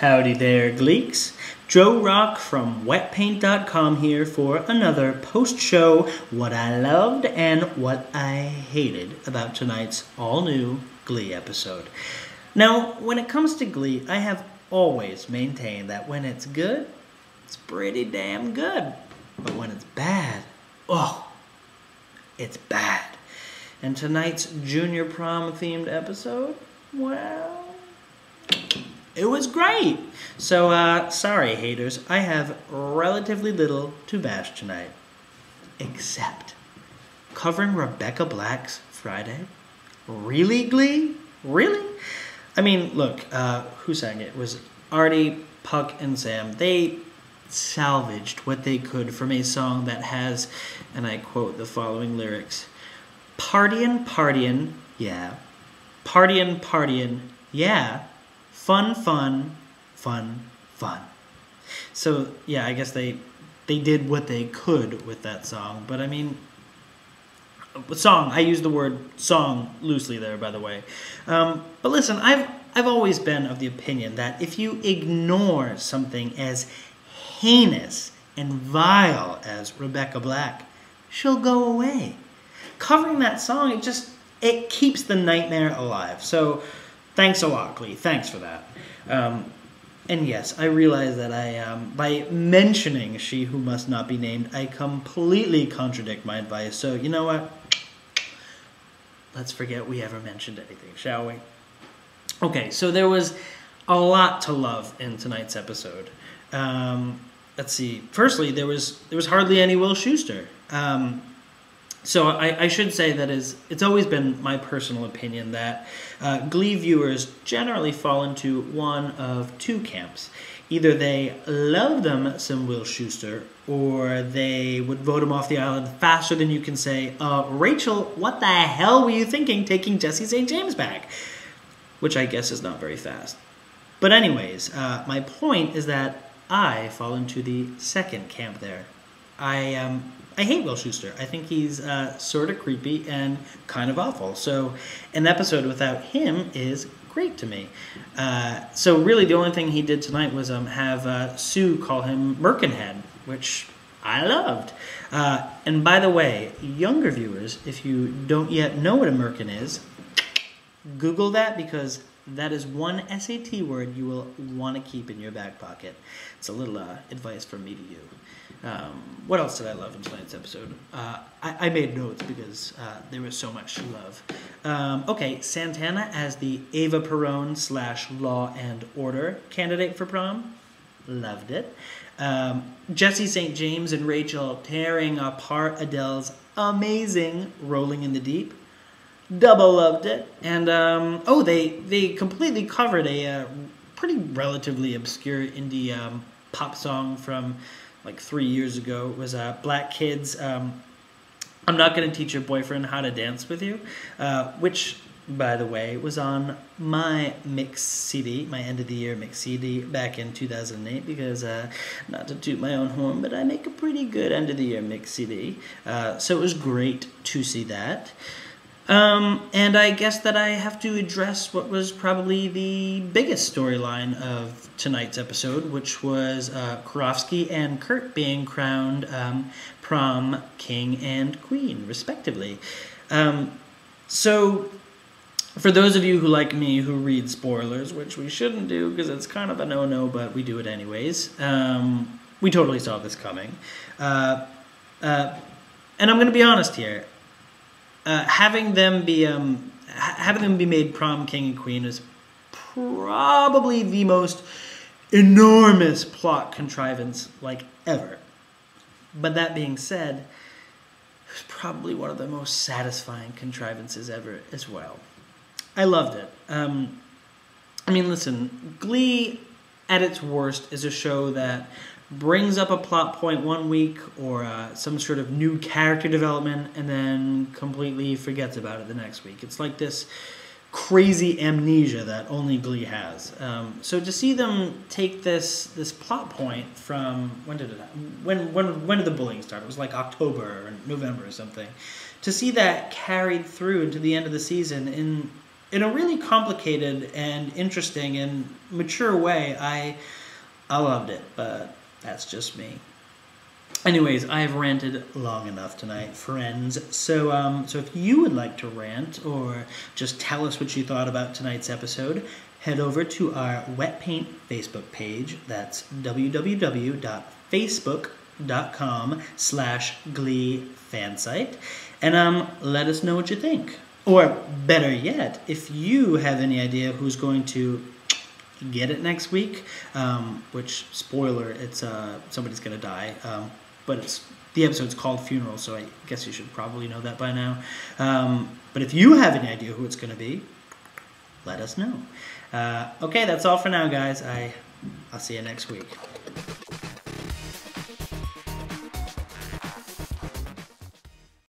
Howdy there, Gleeks. Joe Roch from Wetpaint.com here for another post-show what I loved and what I hated about tonight's all-new Glee episode. Now, when it comes to Glee, I have always maintained that when it's good, it's pretty damn good. But when it's bad, oh, it's bad. And tonight's junior prom-themed episode, well, it was great. So, sorry, haters. I have relatively little to bash tonight. Except covering Rebecca Black's Friday? Really, Glee? Really? I mean, look, who sang it? It was Artie, Puck, and Sam. They salvaged what they could from a song that has, and I quote the following lyrics, "Partyin', partyin', yeah. Partyin', partyin', yeah. Fun, fun, fun, fun." So, yeah, I guess they did what they could with that song. But, I mean, song, I use the word song loosely there, by the way. But listen, I've always been of the opinion that if you ignore something as heinous and vile as Rebecca Black, she'll go away. Covering that song, it keeps the nightmare alive. So, thanks a lot, Glee. Thanks for that. And yes, I realize that by mentioning She Who Must Not Be Named, I completely contradict my advice. So, you know what? Let's forget we ever mentioned anything, shall we? Okay, so there was a lot to love in tonight's episode. Let's see. Firstly, there was hardly any Will Schuester. So I should say that it's always been my personal opinion that Glee viewers generally fall into one of two camps. Either they love them some Will Schuester, or they would vote him off the island faster than you can say, Rachel, what the hell were you thinking taking Jesse St. James back? Which I guess is not very fast. But anyways, my point is that I fall into the second camp there. I hate Will Schuester. I think he's sort of creepy and kind of awful. So an episode without him is great to me. So really the only thing he did tonight was have Sue call him Merkinhead, which I loved. And by the way, younger viewers, if you don't yet know what a merkin is, Google that, because that is one SAT word you will want to keep in your back pocket. It's a little advice from me to you. What else did I love in tonight's episode? I made notes because there was so much to love. Okay, Santana as the Ava Perón / Law and Order candidate for prom. Loved it. Jesse St. James and Rachel tearing apart Adele's amazing Rolling in the Deep. Double loved it. And, they completely covered a pretty relatively obscure indie pop song from like 3 years ago. It was Black Kids, I'm Not Gonna Teach Your Boyfriend How to Dance With You, which, by the way, was on my mix CD, my end-of-the-year mix CD back in 2008, because, not to toot my own horn, but I make a pretty good end-of-the-year mix CD, so it was great to see that. And I guess that I have to address what was probably the biggest storyline of tonight's episode, which was Karofsky and Kurt being crowned prom king and queen, respectively. So, for those of you who, like me, who read spoilers, which we shouldn't do because it's kind of a no-no, but we do it anyways, we totally saw this coming. And I'm going to be honest here. Having them be made prom king and queen is probably the most enormous plot contrivance like ever. But that being said, it was probably one of the most satisfying contrivances ever as well. I loved it. I mean, listen, Glee at its worst is a show that brings up a plot point one week or some sort of new character development and then completely forgets about it the next week. It's like this crazy amnesia that only Glee has. So to see them take this plot point from when did the bullying start? It was like October or November or something. To see that carried through into the end of the season in a really complicated and interesting and mature way. I loved it, but that's just me. Anyways, I've ranted long enough tonight, friends. So if you would like to rant or just tell us what you thought about tonight's episode, head over to our Wetpaint Facebook page. That's www.facebook.com/Glee fansite, and let us know what you think. Or better yet, if you have any idea who's going to get it next week, which, spoiler, it's somebody's gonna die. But the episode's called Funeral, so I guess you should probably know that by now. But if you have any idea who it's going to be, let us know. Okay, that's all for now, guys. I'll see you next week.